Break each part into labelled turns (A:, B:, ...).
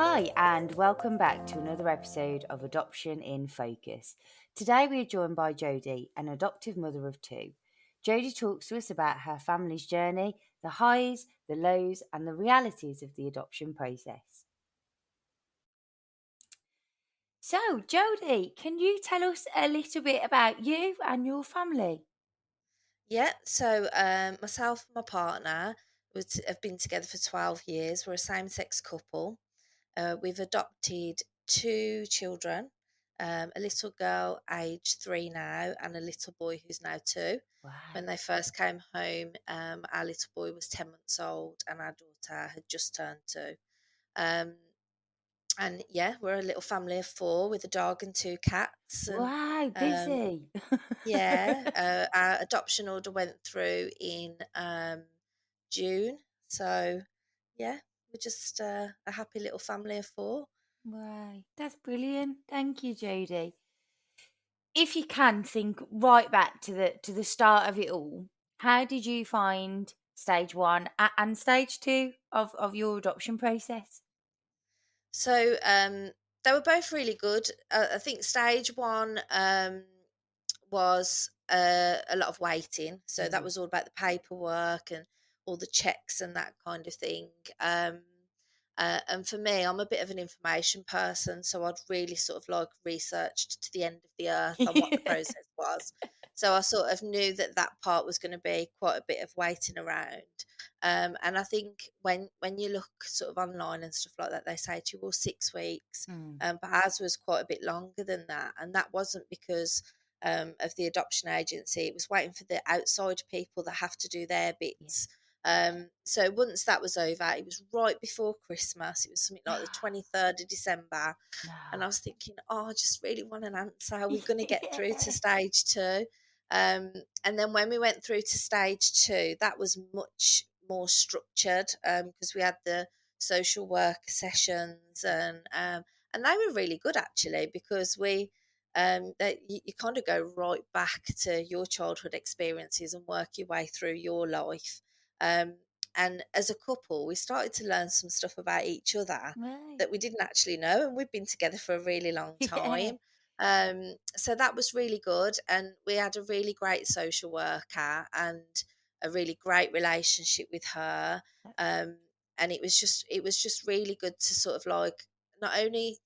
A: Hi, and welcome back to another episode of Adoption in Focus. Today we are joined by Jodie, an adoptive mother of two. Jodie talks to us about her family's journey, the highs, the lows, and the realities of the adoption process. So, Jodie, can you tell us a little bit about you and your family?
B: Yeah, so myself and my partner have been together for 12 years. We're a same-sex couple. We've adopted two children, a little girl aged 3 now and a little boy who's now 2.
A: Wow.
B: When they first came home, our little boy was 10 months old and our daughter had just turned 2. Um, and yeah, we're a little family of 4 with a dog and 2 cats. And
A: Wow,
B: um,
A: busy.
B: yeah, our adoption order went through in June. So, yeah, we're just a happy little family of 4.
A: Wow, that's brilliant. Thank you, Jodie. If you can think right back to the start of it all, how did you find stage one and stage two of your adoption process?
B: So, they were both really good. I think stage 1 was a lot of waiting. So that
A: Mm.
B: was all about the paperwork and all the checks and that kind of thing. And for me, I'm a bit of an information person, so I'd really sort of like researched to the end of the earth on what the process was. So I sort of knew that that part was going to be quite a bit of waiting around. And I think when you look sort of online and stuff like that, they say to you, well, 6 weeks.
A: Mm.
B: But ours was quite a bit longer than that, and that wasn't because of the adoption agency. It was waiting for the outside people that have to do their
A: Yeah.
B: bits. So once that was over, it was right before Christmas. It was something like the 23rd of December.
A: No.
B: And I was thinking, oh, I just really want an answer. Are we going to get through to
A: Yeah.
B: stage 2? Um, and then when we went through to stage 2, that was much more structured because we had the social work sessions and they were really good actually because you kind of go right back to your childhood experiences and work your way through your life. Um, and as a couple, we started to learn some stuff about each other
A: Right.
B: that we didn't actually know, and we've been together for a really long
A: Yeah.
B: time. So that was really good, and we had a really great social worker and a really great relationship with her. Um, and it was just really good to sort of like not only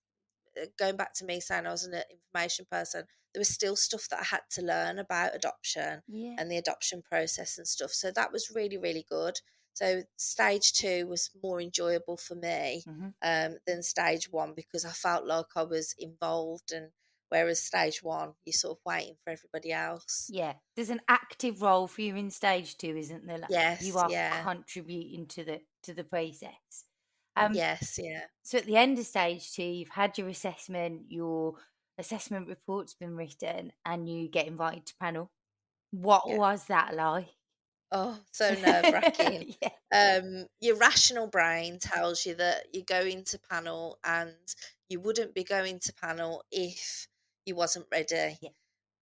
B: going back to me saying I was an information person, there was still stuff that I had to learn about adoption
A: Yeah.
B: and the adoption process and stuff. So that was really, really good. So stage 2 was more enjoyable for me
A: Hmm.
B: than stage 1 because I felt like I was involved, and whereas stage 1, you're sort of waiting for everybody else.
A: Yeah. There's an active role for you in stage two, isn't there? Like you
B: Yes,
A: are
B: yeah,
A: contributing to the process. Um,
B: yes, yeah,
A: So at the end of stage two, you've had your assessment report's been written, and you get invited to panel. What
B: yeah.
A: was that like?
B: Oh, so nerve-wracking.
A: Yeah.
B: Your rational brain tells you that you're going to panel and you wouldn't be going to panel if you wasn't ready.
A: Yeah.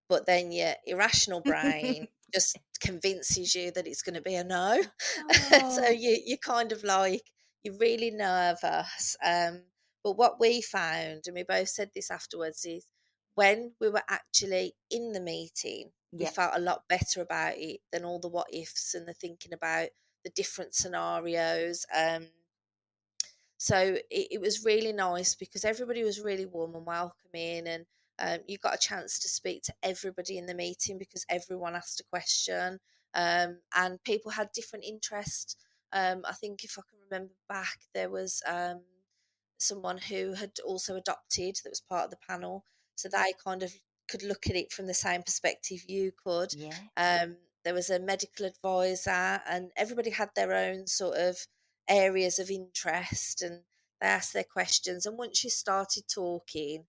B: But then your irrational brain just convinces you that it's going to be a no. So
A: Oh,
B: you kind of like, you're really nervous. But what we found, and we both said this afterwards, is when we were actually in the meeting, we
A: yeah.
B: felt a lot better about it than all the what ifs and the thinking about the different scenarios. So it was really nice because everybody was really warm and welcoming, and you got a chance to speak to everybody in the meeting because everyone asked a question, and people had different interests. I think if I can remember back, there was someone who had also adopted that was part of the panel, so they kind of could look at it from the same perspective you could.
A: Yeah.
B: There was a medical advisor, and everybody had their own sort of areas of interest, and they asked their questions. And once you started talking,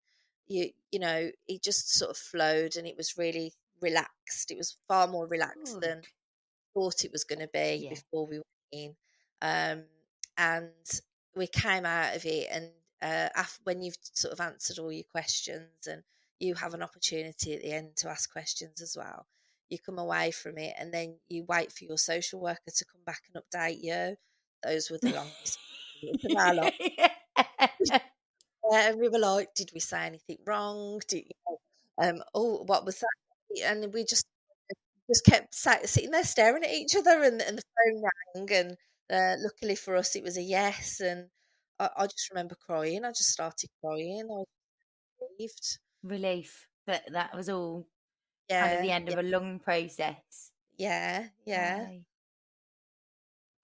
B: you know it just sort of flowed, and it was really relaxed. It was far more relaxed
A: Good.
B: than thought it was going to be
A: Yeah.
B: before we went in. Um, and we came out of it, and when you've sort of answered all your questions, and you have an opportunity at the end to ask questions as well, you come away from it, and then you wait for your social worker to come back and update you. Those were the longest minutes of our life. And we were like, "Did we say anything wrong? Did you know, oh, what was that?" And we just kept sitting there staring at each other, and the phone rang, and, luckily for us, it was a yes, and I just remember crying. I just started crying. I was relieved.
A: Relief that that was all kind of
B: Yeah,
A: the end
B: yeah,
A: of a long process.
B: yeah, yeah,
A: Right.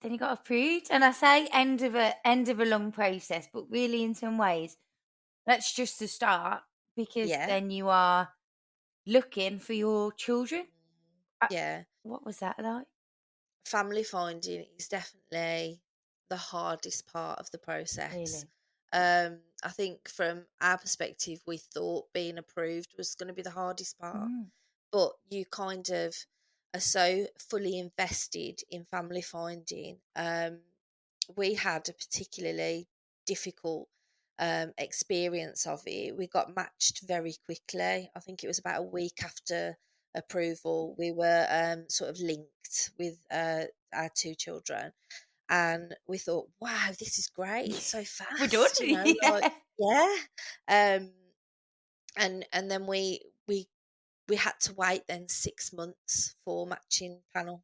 A: Then you got approved, and I say end of a long process, but really in some ways that's just the start because
B: yeah.
A: then you are looking for your children.
B: Mm,
A: Uh,
B: yeah.
A: what was that like?
B: Family finding is definitely the hardest part of the process.
A: Really?
B: I think from our perspective, we thought being approved was going to be the hardest part,
A: Mm,
B: but you kind of are so fully invested in family finding. We had a particularly difficult experience of it. We got matched very quickly. I think it was about a week after approval. We were sort of linked with our two children, and we thought, "Wow, this is great! It's so
A: we're done.
B: fast," like
A: Yeah.
B: yeah. Um, and then we had to wait then 6 months for matching panel.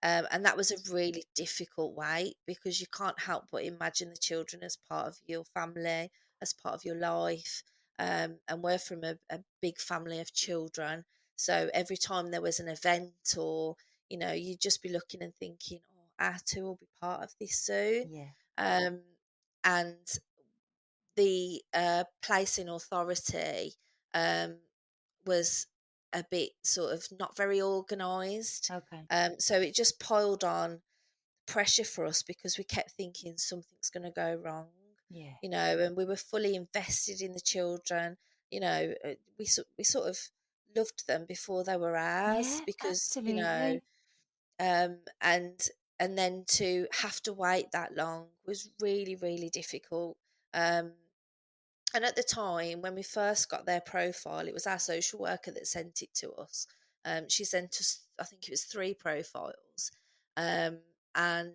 B: And that was a really difficult wait because you can't help but imagine the children as part of your family, as part of your life. And we're from a big family of children. So every time there was an event or, you'd just be looking and thinking, oh, our two will be part of this soon.
A: Yeah.
B: Um, and the placing authority um, was a bit sort of not very organised.
A: Okay.
B: So it just piled on pressure for us because we kept thinking something's going to go wrong,
A: Yeah.
B: and we were fully invested in the children. We sort of loved them before they were ours
A: Yeah,
B: because
A: absolutely.
B: and then to have to wait that long was really really difficult. Um, and at the time, when we first got their profile, it was our social worker that sent it to us. She sent us, I think it was 3 profiles. Um, and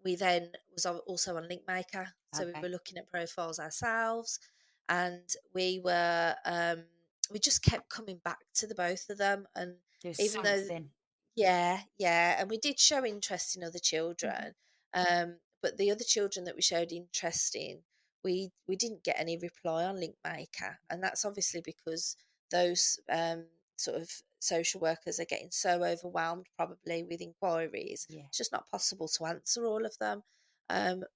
B: we then was also on Linkmaker. So we
A: Okay.
B: were looking at profiles ourselves. And we just kept coming back to the both of them. And
A: There's
B: even though
A: something.
B: yeah, yeah, and we did show interest in other
A: Mhm.
B: children, but the other children that we showed interest in, we didn't get any reply on Linkmaker, and that's obviously because those sort of social workers are getting so overwhelmed, probably with inquiries.
A: Yeah.
B: It's just not possible to answer all of them.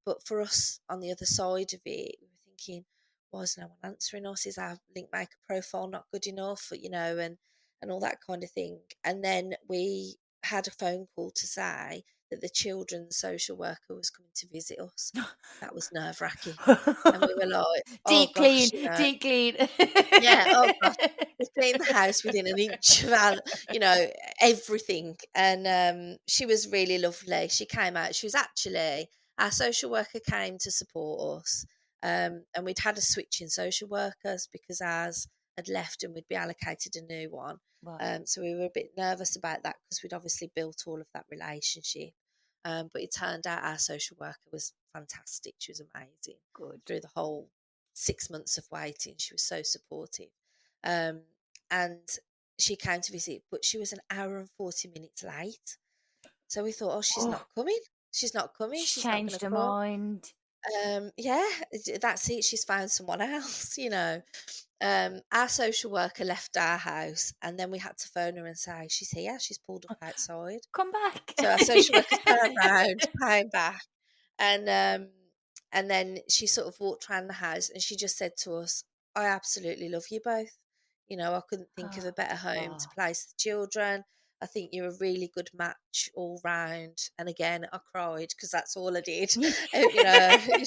B: But for us on the other side of it, we were thinking, why is no one answering us? Is our Linkmaker profile not good enough? And all that kind of thing. And then we had a phone call to say that the children's social worker was coming to visit us. That was nerve wracking. And we were like, oh
A: Deep
B: gosh,
A: clean, deep clean.
B: yeah, oh gosh. We cleaned the house within an inch of our, everything. And she was really lovely. She came out. She was actually, our social worker came to support us. And we'd had a switch in social workers because ours had left and we'd be allocated a new one.
A: Right.
B: So we were a bit nervous about that because we'd obviously built all of that relationship. But it turned out our social worker was fantastic. She was amazing
A: Good.
B: through the whole 6 months of waiting. She was so supportive. Um, and she came to visit, but she was an hour and 40 minutes late. So we thought, oh, she's
A: Oh,
B: not coming. She's not coming.
A: she's
B: She's not going
A: changed
B: to
A: her
B: come.
A: mind.
B: Yeah, that's it. She's found someone else. Our social worker left our house, and then we had to phone her and say, she's here. She's pulled up outside.
A: Come back.
B: So our social worker turned round, came back, and then she sort of walked around the house and she just said to us, I absolutely love you both. I couldn't think of
A: Oh,
B: a better home to
A: oh.
B: place the children. I think you're a really good match all round. And again, I cried because that's all I did. I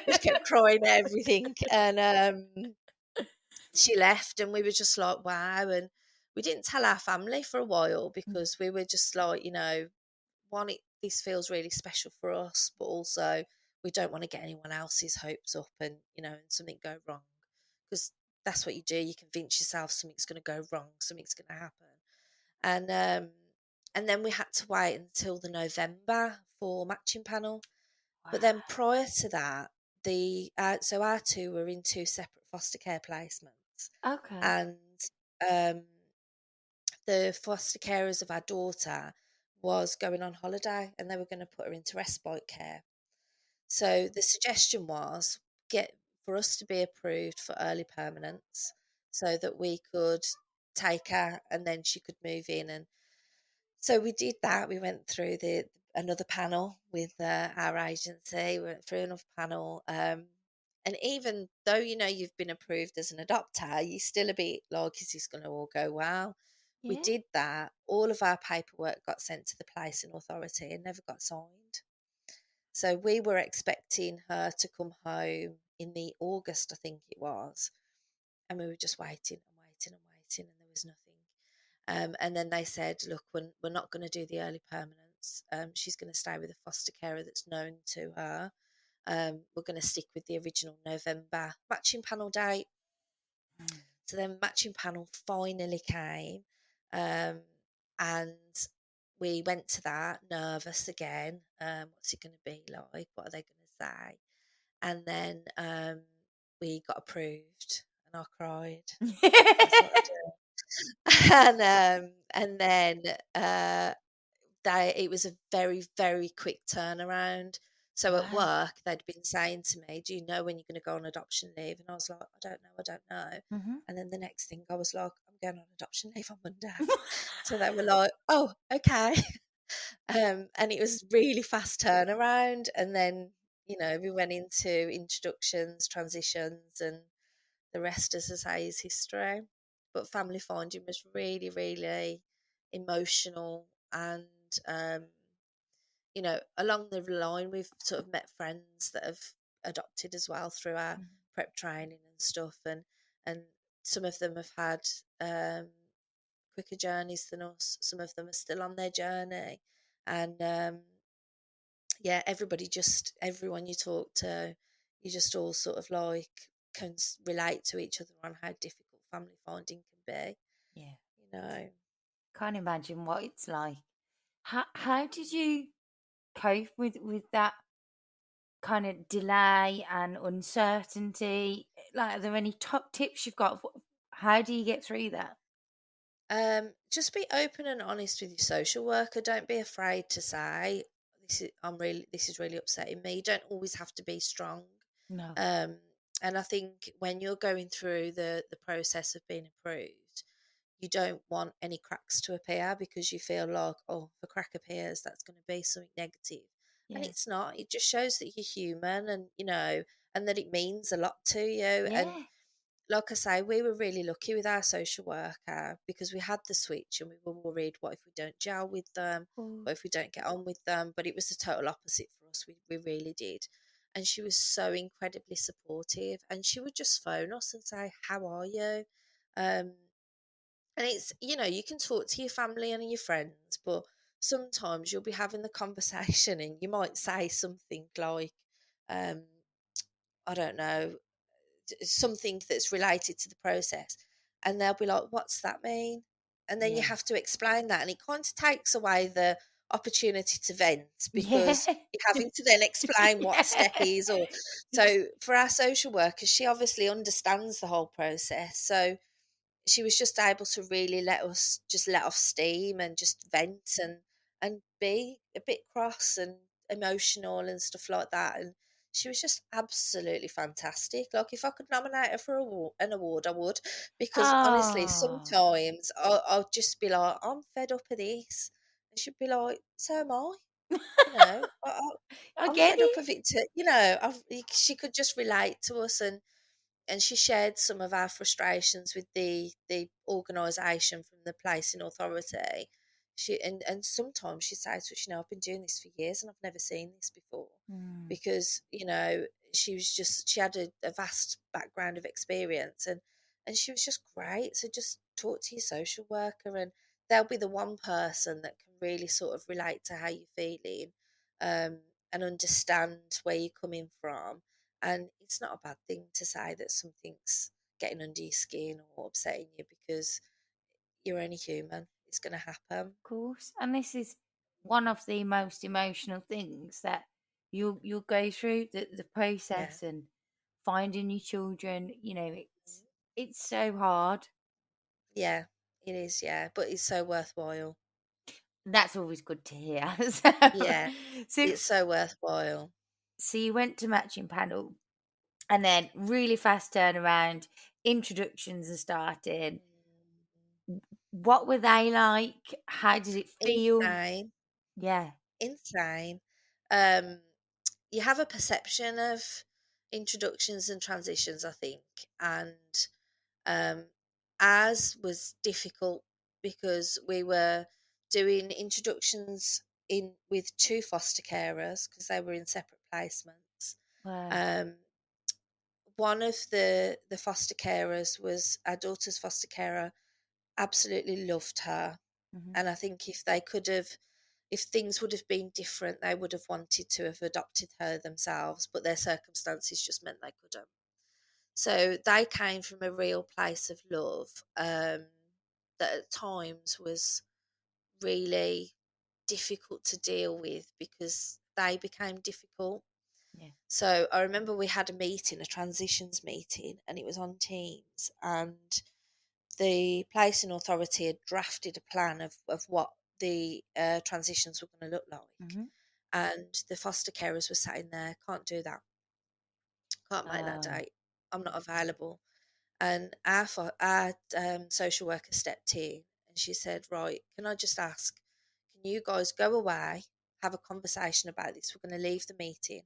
B: just kept crying at everything. And she left, and we were just like, wow. And we didn't tell our family for a while because we were just like, one, this feels really special for us, but also we don't want to get anyone else's hopes up and something go wrong because that's what you do. You convince yourself something's going to go wrong, something's going to happen, and then we had to wait until the November for matching panel. But
A: Wow.
B: then prior to that, so our two were in two separate foster care placements,
A: Okay.
B: and um, the foster carers of our daughter was going on holiday, and they were going to put her into respite care. So the suggestion was get for us to be approved for early permanence, so that we could take her and then she could move in. And so we did that. We went through the another panel with our agency. We went through another panel, and even though you've been approved as an adopter, you're still a bit like, is this going to all go well? We
A: Yeah.
B: did that. All of our paperwork got sent to the placing authority and never got signed. So we were expecting her to come home in the August, I think it was, and we were just waiting and waiting and waiting, and there was nothing. And then they said, look, we're not going to do the early permanence. She's going to stay with a foster carer that's known to her. We're going to stick with the original November matching panel date.
A: Mm.
B: So then matching panel finally came, um, and we went to that nervous again. What's it going to be like? What are they going to say? And then we got approved, and I cried. That's what I do. And then it was a very, very quick turnaround. So at
A: Wow.
B: work, they'd been saying to me, "Do you know when you're going to go on adoption leave?" And I was like, "I don't know, I don't know."
A: Hmm.
B: And then the next thing, I was like, "I'm going on adoption leave on Monday." So they were like, "Oh, okay." And it was really fast turnaround. And then we went into introductions, transitions, and the rest, as I say, is history. But family finding was really, really emotional, and um, along the line, we've sort of met friends that have adopted as well through our prep training and stuff, and some of them have had um, quicker journeys than us. Some of them are still on their journey, and yeah, everyone you talk to, you just all sort of like can relate to each other on how difficult family finding can be.
A: Yeah.
B: You know,
A: Can't imagine what it's like. How did you cope with that kind of delay and uncertainty? Like, are there any top tips you've got? How do you get through that?
B: just be open and honest with your social worker. Don't be afraid to say this is really upsetting me. You don't always have to be strong.
A: No.
B: Um, and I think when you're going through the process of being approved, you don't want any cracks to appear, because you feel like, oh, if a crack appears, that's going to be something negative. And
A: Yeah.
B: it's not. It just shows that you're human, and and that it means a lot to you. And
A: Yeah.
B: like I say, we were really lucky with our social worker, because we had the switch, and we were worried, what if we don't gel with them?
A: Cool.
B: What if we don't get on with them? But it was the total opposite for us. We really did. And she was so incredibly supportive. And she would just phone us and say, how are you? Um, and it's, you can talk to your family and your friends, but sometimes you'll be having the conversation and you might say something like, um, I don't know, something that's related to the process, and they'll be like, what's that mean? And then you
A: Yeah.
B: have to explain that, and it kind of takes away the opportunity to vent,
A: Yeah.
B: because you're having to then explain what a step
A: Yeah.
B: is. Or so for our social worker, she obviously understands the whole process, so she was just able to really let us just let off steam and just vent, and be a bit cross and emotional and stuff like that. And she was just absolutely fantastic. Like, if I could nominate her for an award, I would, because honestly,
A: Oh,
B: sometimes I'll just be like, I'm fed up of this, and she'd be like, so am I.
A: I
B: I'm
A: get
B: fed up
A: it.
B: of it too. She could just relate to us, and she shared some of our frustrations with the organisation from the placing authority. And sometimes she says to us, I've been doing this for years and I've never seen this before,
A: Mm.
B: because she had a vast background of experience, and she was just great. So just talk to your social worker, and they'll be the one person that can really sort of relate to how you're feeling, um, and understand where you're coming from. And it's not a bad thing to say that something's getting under your skin or upsetting you, because you're only human. It's going to happen.
A: Course. And this is one of the most emotional things that you'll go through the
B: Yeah.
A: process and finding your children.
B: Mhm.
A: It's so hard.
B: Yeah, it is, yeah, but it's so worthwhile.
A: That's always good to hear.
B: Yeah,
A: So,
B: it's so worthwhile.
A: so you went to matching panel, and then really fast turnaround, introductions are starting.
B: Mm.
A: What were they like? How did it feel?
B: Insane,
A: Yeah.
B: insane. Um, you have a perception of introductions and transitions, I think, and um, ours was difficult because we were doing introductions in with two foster carers because they were in separate placements.
A: Wow.
B: Um, one of the foster carers was our daughter's foster carer. Absolutely loved her,
A: Hmm.
B: and I think if things would have been different, they would have wanted to have adopted her themselves, but their circumstances just meant they couldn't. So they came from a real place of love, that at times was really difficult to deal with because they became difficult.
A: Yeah.
B: So I remember we had a meeting, a transitions meeting, and it was on Teams, and the placing authority had drafted a plan of what the transitions were going to look like.
A: Hmm.
B: And the foster carers were sat in there, can't do that, can't make that
A: Oh,
B: date, I'm not available. And our social worker stepped in and she said, right, can I just ask, can you guys go away, have a conversation about this? We're going to leave the meeting.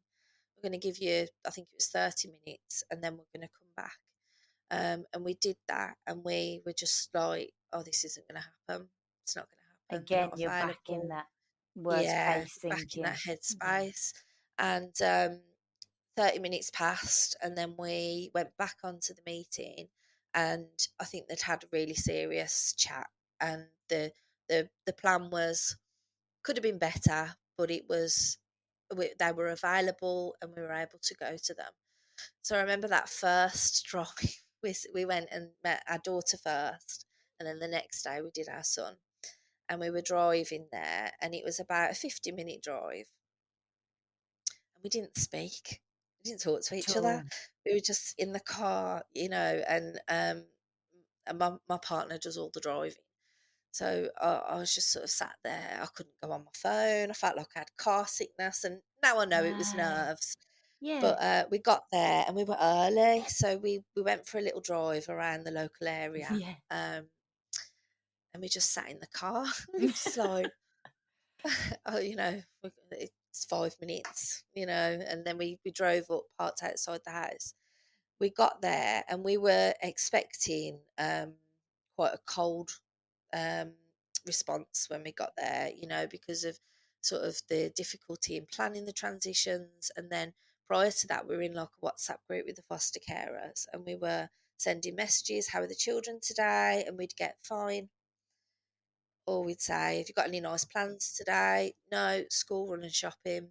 B: We're going to give you, I think it was 30 minutes, and then we're going to come back. And we did that, and we were just like, oh, this isn't going to happen. It's not going to happen. They're
A: again,
B: not
A: you're back in
B: available.
A: that worst
B: Yeah,
A: case
B: back in that
A: thinking. Yeah.
B: headspace. And 30 minutes passed, and then we went back onto the meeting, and I think they'd had a really serious chat, and the plan was could have been better, but they were available, and we were able to go to them. So I remember that first drive. We went and met our daughter first, and then the next day we did our son. And we were driving there, and it was about a 50-minute drive, and we didn't speak. We didn't talk to
A: At
B: each other.
A: all.
B: We were just in the car, and my partner does all the driving. So I was just sort of sat there. I couldn't go on my phone. I felt like I had car sickness, and now I know it was
A: Wow.
B: nerves.
A: Yeah.
B: But we got there and we were early, so we went for a little drive around the local area,
A: Yeah.
B: um, and we just sat in the car. We just like, oh, it's 5 minutes, and then we drove up, parked outside the house. We got there and we were expecting quite a cold um, response when we got there, because of sort of the difficulty in planning the transitions. And then prior to that, we were in like a WhatsApp group with the foster carers, and we were sending messages, how are the children today? And we'd get fine. Or we'd say, have you got any nice plans today? No, school run and shopping.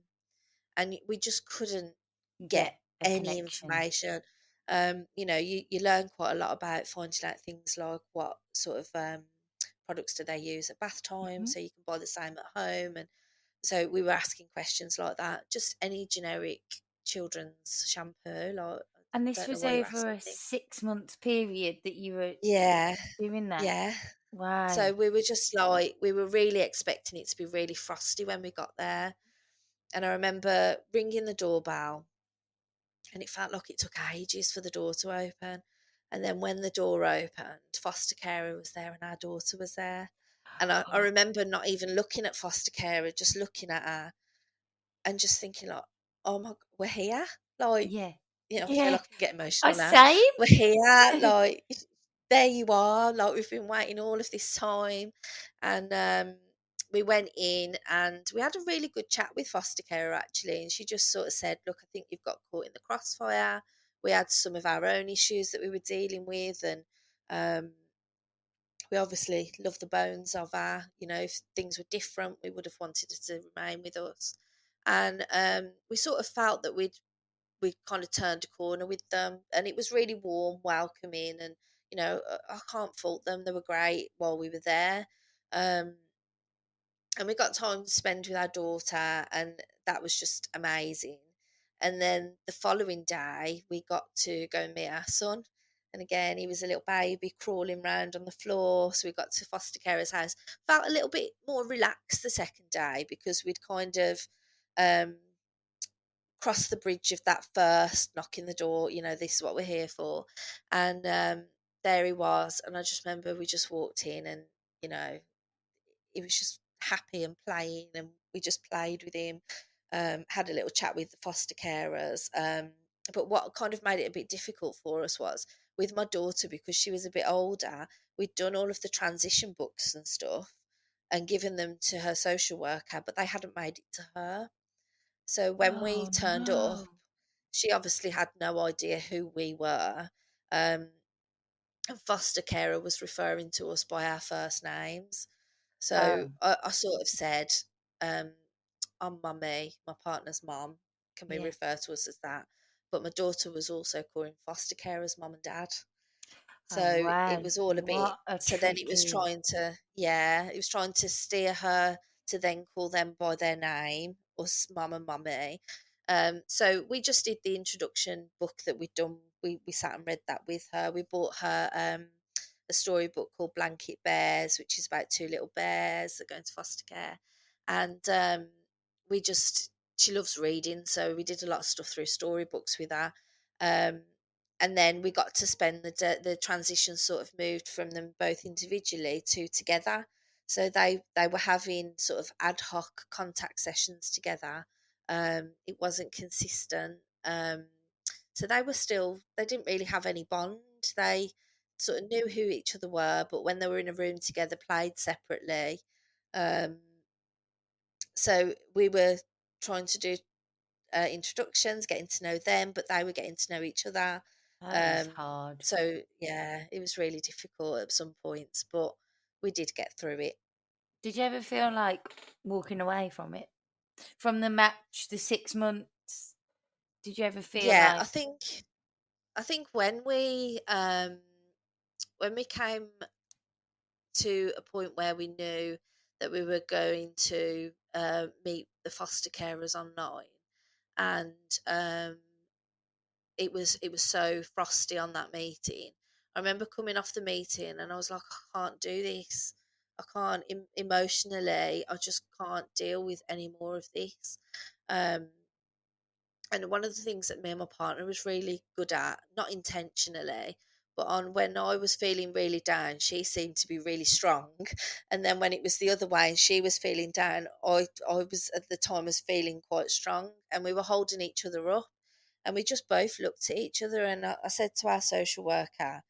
B: And we just couldn't get
A: Get a
B: any
A: connection.
B: information. You learn quite a lot about finding out things like what sort of products do they use at bath time,
A: Hmm.
B: so you can buy the same at home. And so we were asking questions like that, just any generic children's shampoo. Like, I
A: And this
B: don't know
A: was
B: why you're
A: over
B: asking
A: a
B: me.
A: 6 month period that you were
B: Yeah,
A: doing that.
B: yeah.
A: Wow.
B: So we were just like, we were really expecting it to be really frosty when we got there. And I remember ringing the doorbell, and it felt like it took ages for the door to open. And then when the door opened, foster carer was there and our daughter was there. And I
A: Oh,
B: remember not even looking at foster carer, just looking at her and just thinking like, oh my, we're here. Like,
A: yeah.
B: I feel
A: Yeah.
B: like I can get
A: I
B: emotional now.
A: same.
B: We're here, like, there you are. Like, we've been waiting all of this time. And we went in and we had a really good chat with foster carer actually. And she just sort of said, look, I think you've got caught in the crossfire. We had some of our own issues that we were dealing with. And um, we obviously love the bones of our, if things were different, we would have wanted it to remain with us. And we sort of felt that we kind of turned a corner with them, and it was really warm, welcoming, and I can't fault them. They were great while we were there, and we got time to spend with our daughter. And that was just amazing. And then the following day, we got to go and meet our son. And again, he was a little baby crawling around on the floor. So we got to foster carer's house. Felt a little bit more relaxed the second day because we'd kind of um, crossed the bridge of that first knocking the door, this is what we're here for. And there he was. And I just remember we just walked in and, you know, he was just happy and playing, and we just played with him. Had a little chat with the foster carers. But what kind of made it a bit difficult for us was with my daughter, because she was a bit older, we'd done all of the transition books and stuff and given them to her social worker, but they hadn't made it to her. So when we
A: Oh
B: turned up,
A: no.
B: she obviously had no idea who we were. Um, and foster carer was referring to us by our first names. So
A: Oh,
B: I sort of said, um, I'm mummy, my partner's mum, can we
A: yeah.
B: refer to us as that? But my daughter was also calling foster carers mum and dad.
A: Oh
B: So it
A: wow.
B: was all a bit,
A: What a
B: so then it was
A: tricky.
B: trying to, yeah, it was trying to steer her to then call them by their name, us mum and mummy. So we just did the introduction book that we'd done. We sat and read that with her. We bought her a storybook called Blanket Bears, which is about two little bears that go into foster care. And we just, she loves reading, so we did a lot of stuff through storybooks with her. Um, and then we got to spend the transition sort of moved from them both individually to together. So they were having sort of ad hoc contact sessions together. It wasn't consistent. So they didn't really have any bond. They sort of knew who each other were, but when they were in a room together, played separately. Um, so we were trying to do introductions, getting to know them, but they were getting to know each other.
A: That is
B: Um,
A: hard.
B: so yeah, it was really difficult at some points, but we did get through it.
A: Did you ever feel like walking away from it? From the match, the 6 months? Did you ever feel
B: Yeah,
A: like,
B: I think when we came to a point where we knew that we were going to meet the foster carers online, and it was so frosty on that meeting. I remember coming off the meeting and I was like, I can't do this. I can't emotionally. I just can't deal with any more of this. Um, and one of the things that me and my partner was really good at, not intentionally, but on when I was feeling really down, she seemed to be really strong. And then when it was the other way and she was feeling down, I was at the time was feeling quite strong, and we were holding each other up. And we just both looked at each other, and I said to our social worker,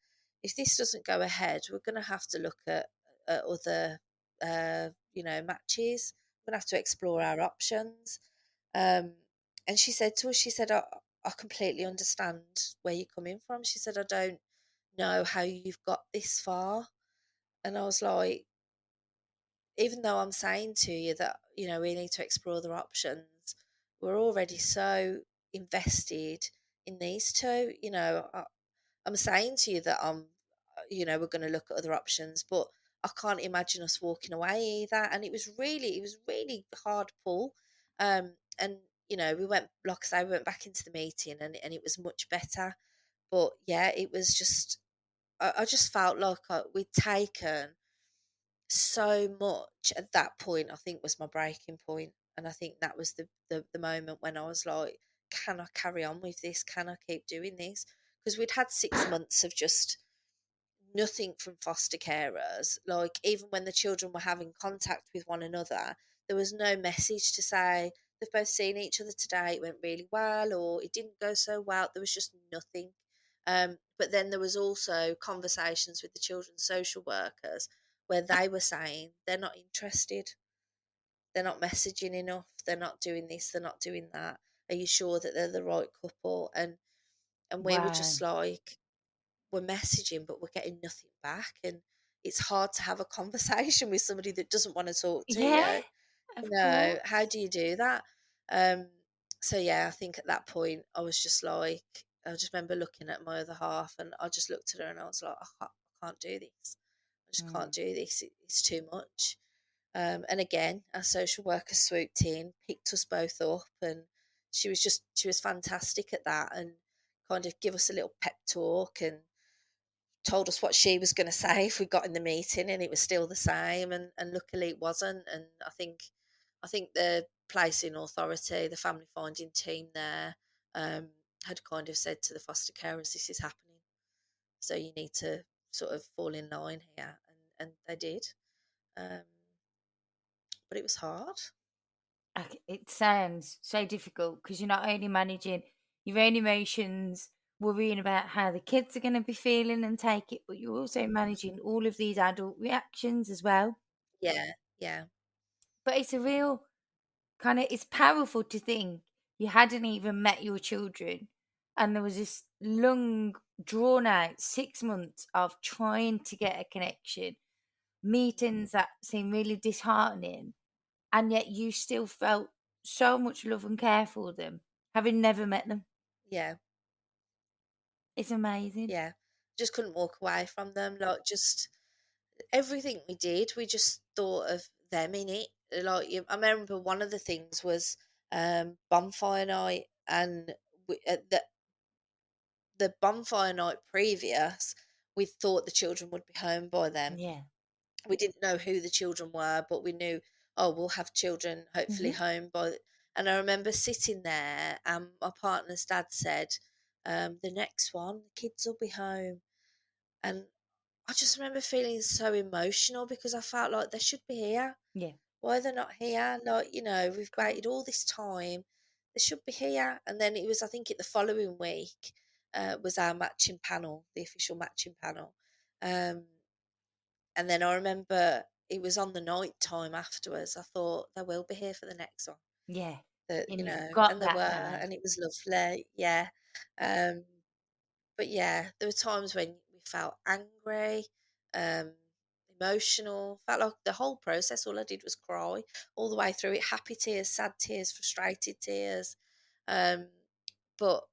B: if this doesn't go ahead, we're going to have to look at other, matches. We're going to have to explore our options. Um, and she said to us, she said, I completely understand where you're coming from. She said, I don't know how you've got this far. And I was like, even though I'm saying to you that, we need to explore other options, we're already so invested in these two. I'm saying to you that we're going to look at other options, but I can't imagine us walking away either. And it was really hard pull. And we went, like I say, we went back into the meeting, and it was much better. But yeah, it was just, I just felt like we'd taken so much at that point. I think was my breaking point, and I think that was the moment when I was like, can I carry on with this? Can I keep doing this? Because we'd had 6 months of just nothing from foster carers. Like, even when the children were having contact with one another, there was no message to say they've both seen each other today, it went really well, or it didn't go so well. There was just nothing. But then there was also conversations with the children's social workers where they were saying they're not interested, they're not messaging enough, they're not doing this, they're not doing that. Are you sure that they're the right couple? And we were
A: wow.
B: just like, we're messaging, but we're getting nothing back. And it's hard to have a conversation with somebody that doesn't want to talk to
A: Yeah,
B: you.
A: of course.
B: How do you do that? Um, so yeah, I think at that point I was just like, I just remember looking at my other half, and I just looked at her and I was like, I can't do this. I just can't
A: Mm.
B: do this. It's too much. And again, our social worker swooped in, picked us both up, and she was fantastic at that, and kind of give us a little pep talk and told us what she was going to say if we got in the meeting, and it was still the same. And luckily it wasn't. And I think the placing authority, the family finding team there, um, had kind of said to the foster carers, "This is happening, so you need to sort of fall in line here," and they did. Um, but it was hard.
A: It sounds so difficult because you're not only managing your own emotions, worrying about how the kids are going to be feeling and take it, but you're also managing all of these adult reactions as well.
B: Yeah, yeah,
A: But it's a real kind of, it's powerful to think you hadn't even met your children and there was this long, drawn out 6 months of trying to get a connection, meetings that seem really disheartening, and yet you still felt so much love and care for them, having never met them.
B: yeah,
A: It's amazing.
B: yeah. Just couldn't walk away from them. Like, just everything we did, we just thought of them in it. Like, I remember one of the things was bonfire night, and the bonfire night previous, we thought the children would be home by then.
A: Yeah.
B: We didn't know who the children were, but we knew, oh, we'll have children hopefully
A: Hmm.
B: home by. And I remember sitting there, and my partner's dad said, "The next one, the kids will be home." And I just remember feeling so emotional because I felt like they should be here.
A: Yeah.
B: Why are they not here? Like, we've waited all this time. They should be here. And then it was, I think, the following week was our matching panel, the official matching panel. Um, and then I remember it was on the night time afterwards. I thought they will be here for the next one.
A: Yeah.
B: That,
A: And you've got
B: and they
A: that
B: were,
A: now.
B: and it was lovely. Yeah. Um, but yeah, there were times when we felt angry, um, emotional, felt like the whole process, all I did was cry all the way through it, happy tears, sad tears, frustrated tears. Um, but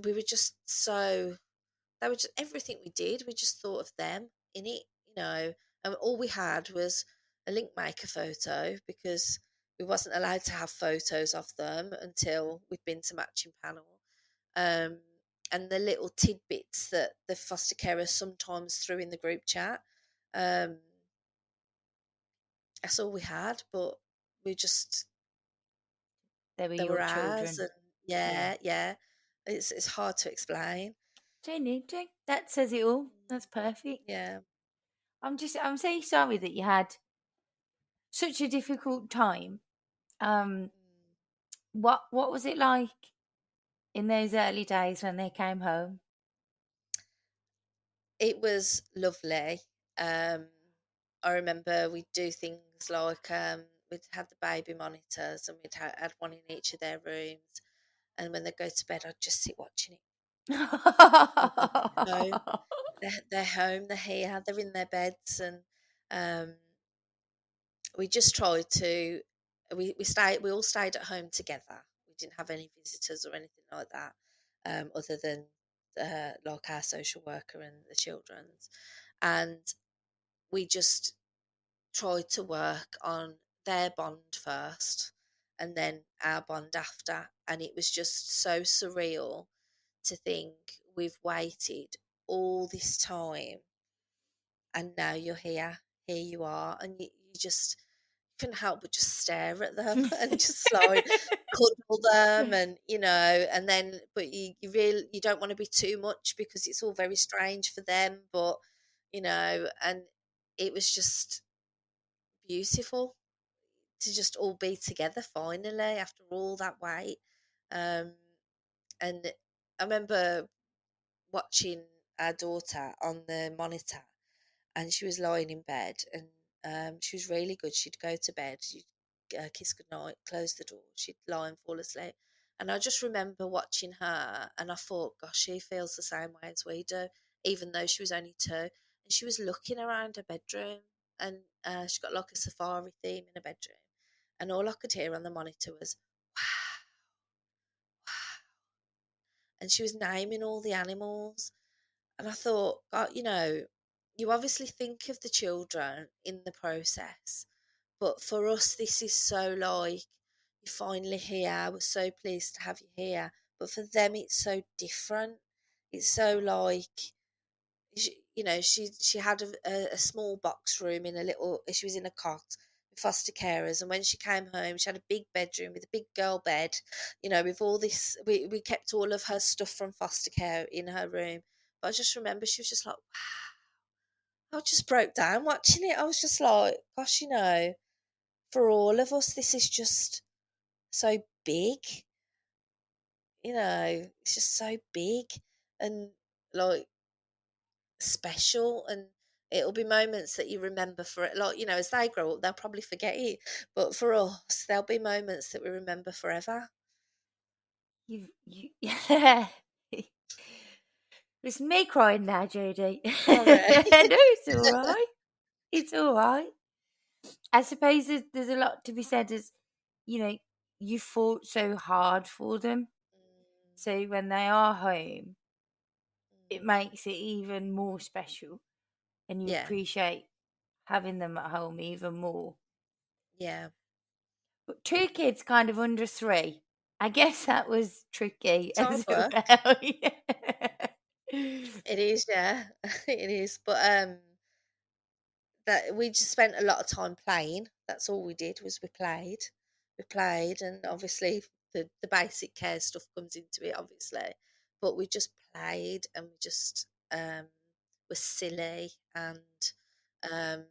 B: we were just so, they were just everything we did, we just thought of them in it, and all we had was a link maker photo because we wasn't allowed to have photos of them until we'd been to matching panel. um, and the little tidbits that the foster carer sometimes threw in the group chat. Um, that's all we had, but we just,
A: They were
B: they were
A: your
B: ours,
A: children.
B: and
A: Yeah.
B: yeah, yeah, it's hard to explain.
A: Don't need to. That says it all.
B: Mm,
A: That's perfect.
B: yeah.
A: I'm so sorry that you had such a difficult time. Um,
B: Mm.
A: what was it like in those early days when they came home?
B: It was lovely. Um, I remember we'd do things like we'd have the baby monitors, and we'd had one in each of their rooms. And when they go to bed, I'd just sit watching it. Thinking they're home. They're home. They're here. They're in their beds, and um, we just tried to. We all stayed at home together. We didn't have any visitors or anything like that, other than like our social worker and the children's. And we just tried to work on their bond first and then our bond after. And it was just so surreal to think we've waited all this time and now you're here. Here you are. And you just couldn't help but just stare at them and just like cuddle them, and and then but you really, you don't want to be too much because it's all very strange for them, but and it was just beautiful to just all be together finally after all that wait. Um, and I remember watching our daughter on the monitor, and she was lying in bed, and she was really good. She'd go to bed, she'd kiss goodnight, close the door, she'd lie and fall asleep. And I just remember watching her, and I thought, gosh, she feels the same way as we do, even though she was only 2. And she was looking around her bedroom, and she got like a safari theme in her bedroom. And all I could hear on the monitor was, wow, wow. And she was naming all the animals. And I thought, God, you obviously think of the children in the process, but for us, this is so like, you're finally here. We're so pleased to have you here. But for them, it's so different. It's so like, she had a small box room in a little. She was in a cot with foster carers, and when she came home, she had a big bedroom with a big girl bed. With all this, we kept all of her stuff from foster care in her room. But I just remember she was just like, I just broke down watching it. I was just like, gosh, for all of us, this is just so big. It's just so big and like special. And it'll be moments that you remember for it. Like, as they grow up, they'll probably forget it. But for us, there'll be moments that we remember forever.
A: Yeah. It's me crying now, Jodie.
B: Sorry.
A: No, it's all right. It's all right. I suppose there's a lot to be said as, you know, you fought so hard for them.
B: Mm,
A: So when they are home, it
B: mm.
A: makes it even more special and you
B: Yeah,
A: appreciate having them at home even more.
B: yeah.
A: But two kids kind of under three. I guess that was tricky
B: It's hard
A: as
B: work.
A: well.
B: It is, yeah. It is. But that we just spent a lot of time playing. That's all we did was we played, and obviously the basic care stuff comes into it, obviously. But we just played, and we just were silly, and um,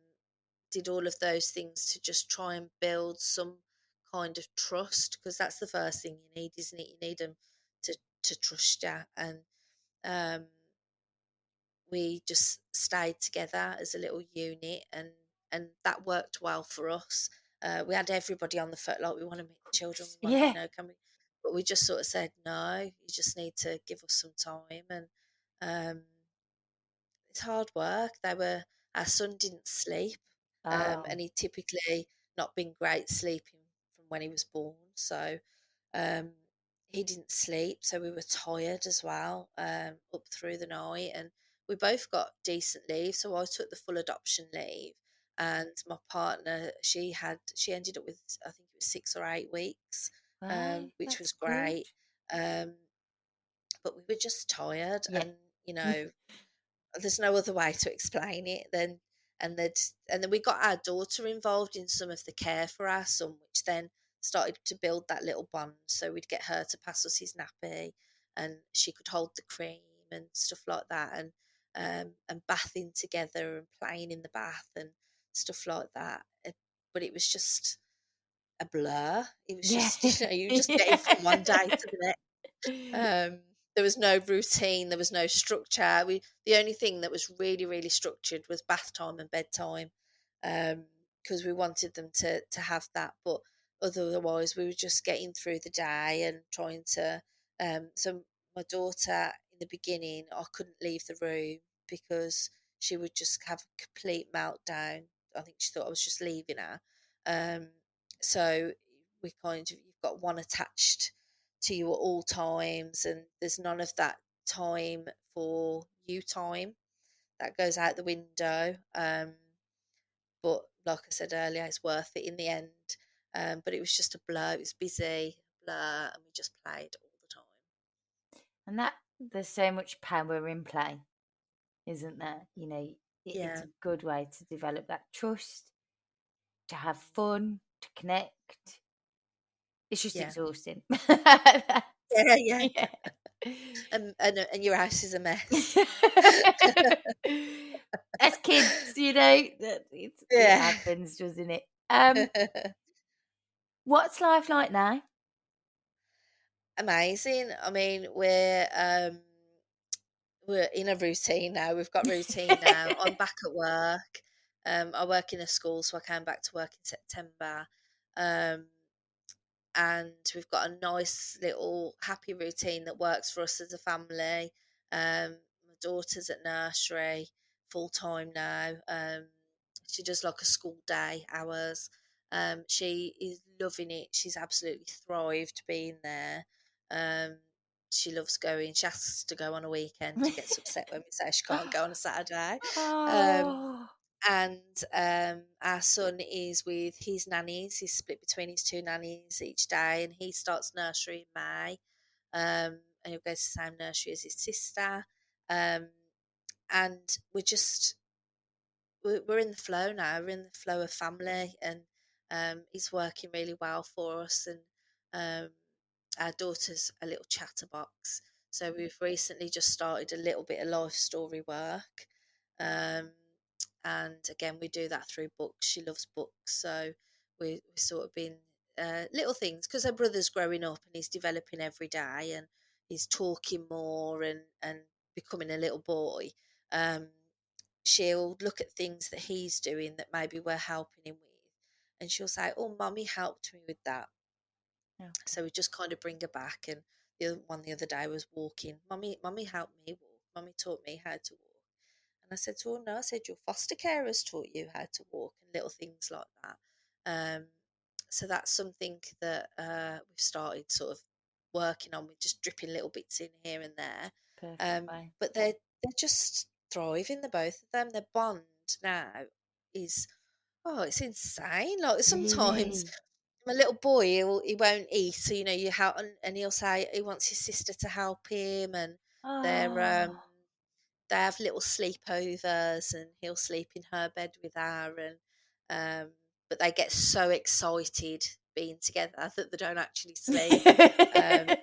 B: did all of those things to just try and build some kind of trust, because that's the first thing you need, isn't it? You need them to trust you. And um, we just stayed together as a little unit, and that worked well for us. We had everybody on the phone, like, we want to meet the children, we want,
A: Yeah.
B: can we? But we just sort of said, no, you just need to give us some time. And um, it's hard work. Our son didn't sleep,
A: Oh,
B: and he typically not been great sleeping from when he was born. So um, he didn't sleep, so we were tired as well, up through the night. And we both got decent leave, so I took the full adoption leave, and my partner, she ended up with, I think it was 6 or 8 weeks,
A: wow,
B: which
A: that's
B: was
A: good.
B: great. Um, but we were just tired,
A: Yeah.
B: and there's no other way to explain it than and then we got our daughter involved in some of the care for our son, which then started to build that little bond. So we'd get her to pass us his nappy, and she could hold the cream and stuff like that, and bathing together and playing in the bath and stuff like that. But it was just a blur. It was
A: Yeah.
B: just, you were just getting from one day
A: Yeah.
B: to the next. There was no routine, there was no structure. The only thing that was really, really structured was bath time and bedtime, because we wanted them to have that. But otherwise, we were just getting through the day and trying to. So my daughter, in the beginning, I couldn't leave the room because she would just have a complete meltdown. I think she thought I was just leaving her. Um, so we kind of, you've got one attached to you at all times, and there's none of that time for you time. That goes out the window. But like I said earlier, it's worth it in the end. But it was just a blur. It was busy, blur, and we just played all the time.
A: And that there's so much power in play, isn't there? It's
B: Yeah,
A: a good way to develop that trust, to have fun, to connect. It's just
B: yeah,
A: exhausting.
B: yeah, yeah.
A: Yeah.
B: And your house is a mess.
A: As kids, it
B: Yeah.
A: happens, doesn't it? What's life like now?
B: Amazing. I mean, we're in a routine now. We've got routine now. I'm back at work. I work in a school, so I came back to work in September. Um, and we've got a nice little happy routine that works for us as a family. My daughter's at nursery full time now. She does like a school day hours. She is loving it. She's absolutely thrived being there. Um, she loves going. She asks to go on a weekend. She gets upset when we say she can't go on a Saturday. Um,
A: Oh,
B: our son is with his nannies. He's split between his two nannies each day, and he starts nursery in May. And he'll go to the same nursery as his sister. Um, and we're in the flow now. We're in the flow of family, and it's working really well for us. And um, our daughter's a little chatterbox, so we've recently just started a little bit of life story work. Um, and again, we do that through books. She loves books, so we sort of been little things because her brother's growing up and he's developing every day, and he's talking more and becoming a little boy. Um, she'll look at things that he's doing that maybe we're helping him with, and she'll say, "Oh, mummy helped me with that."
A: okay.
B: So we just kind of bring her back. And the other one the other day was walking. Mummy helped me walk. Mummy taught me how to walk. And I said to her, "No," I said, "your foster carers taught you how to walk," and little things like that. Um, so that's something that we've started sort of working on with just dripping little bits in here and there.
A: Perfect way.
B: But they're just thriving, the both of them. Their bond now is, oh, it's insane. Like sometimes
A: Really?
B: my little boy, he won't eat, so you help, and he'll say he wants his sister to help him, and they're
A: Oh,
B: they have little sleepovers, and he'll sleep in her bed with her, and but they get so excited being together that they don't actually sleep, and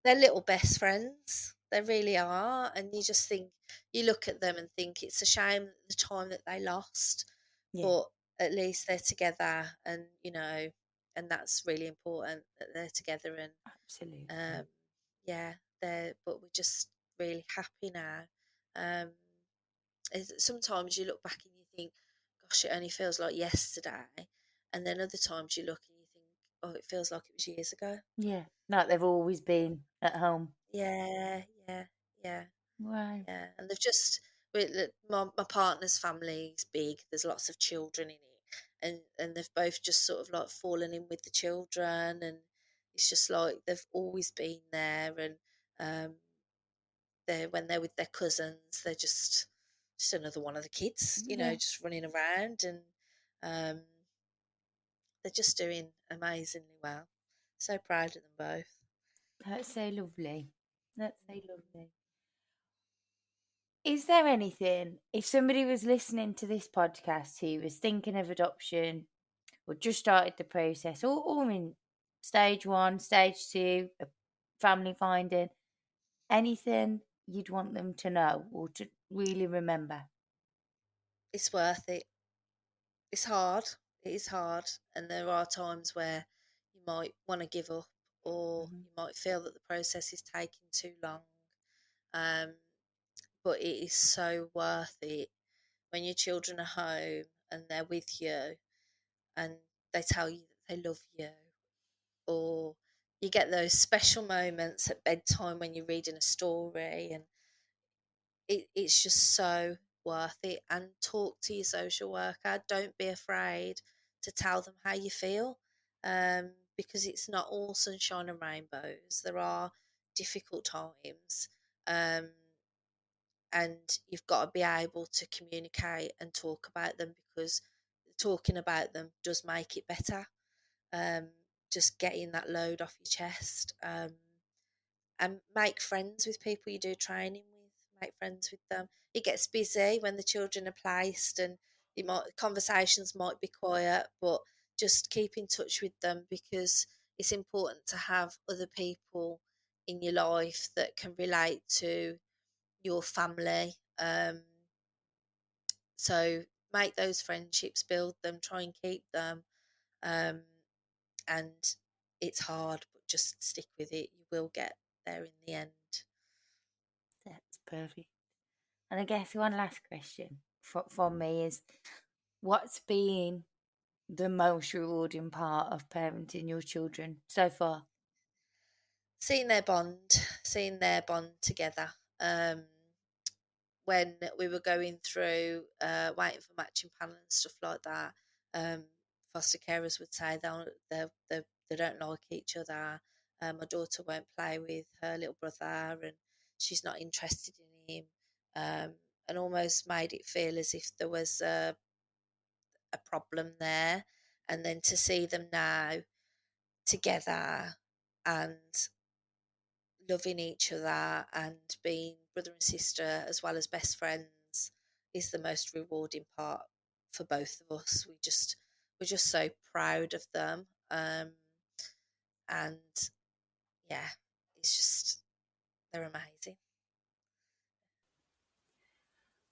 B: they're little best friends. They really are, and you just think, you look at them and think it's a shame the time that they lost,
A: yeah,
B: but at least they're together, and and that's really important that they're together, and
A: absolutely.
B: um, yeah, but we're just really happy now. Um, sometimes you look back and you think, gosh, it only feels like yesterday, and then other times you look and you think, oh, it feels like it was years ago.
A: Yeah, like they've always been at home.
B: Yeah, yeah, yeah,
A: Wow.
B: yeah. And they've just, my partner's family is big. There's lots of children in it, and they've both just sort of like fallen in with the children, and it's just like they've always been there, and um, they when they're with their cousins, they're just another one of the kids,
A: Yeah,
B: just running around, and um, they're just doing amazingly well. So proud of them both.
A: that's so lovely. That's so lovely. Is there anything, if somebody was listening to this podcast who was thinking of adoption or just started the process, or in stage one, stage two, family finding, anything you'd want them to know or to really remember?
B: It's worth it. It's hard. It is hard, and there are times where you might want to give up, or
A: Mhm.
B: you might feel that the process is taking too long. Um, but it is so worth it when your children are home and they're with you, and they tell you that they love you, or you get those special moments at bedtime when you're reading a story, and it's just so worth it. And talk to your social worker. Don't be afraid to tell them how you feel, because it's not all sunshine and rainbows. There are difficult times, um, and you've got to be able to communicate and talk about them, because talking about them does make it better. um, just getting that load off your chest, and make friends with people you do training with. Make friends with them. It gets busy when the children are placed, and conversations might be quiet, but just keep in touch with them, because it's important to have other people in your life that can relate to your family. So make those friendships, build them, try and keep them. Um, and it's hard, but just stick with it. You will get there in the end.
A: That's perfect. And I guess one last question from me is, what's been the most rewarding part of parenting your children so far?
B: Seeing their bond together. When we were going through waiting for matching panel and stuff like that, um, foster carers would say they don't like each other. My daughter won't play with her little brother, and she's not interested in him, um, and almost made it feel as if there was a problem there. And then to see them now together and loving each other and being brother and sister as well as best friends is the most rewarding part for both of us. We're just so proud of them. And yeah, it's just they're amazing.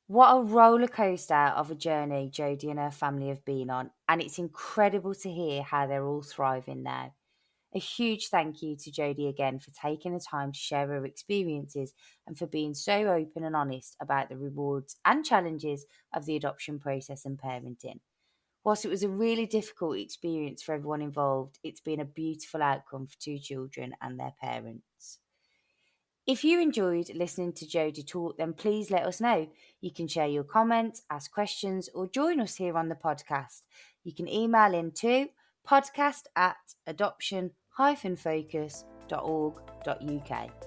A: What a roller coaster of a journey Jodie and her family have been on, and it's incredible to hear how they're all thriving now. A huge thank you to Jodie again for taking the time to share her experiences and for being so open and honest about the rewards and challenges of the adoption process and parenting. Whilst it was a really difficult experience for everyone involved, it's been a beautiful outcome for two children and their parents. If you enjoyed listening to Jodie talk, then please let us know. You can share your comments, ask questions, or join us here on the podcast. You can email in to podcast@adoption-focus.org.uk.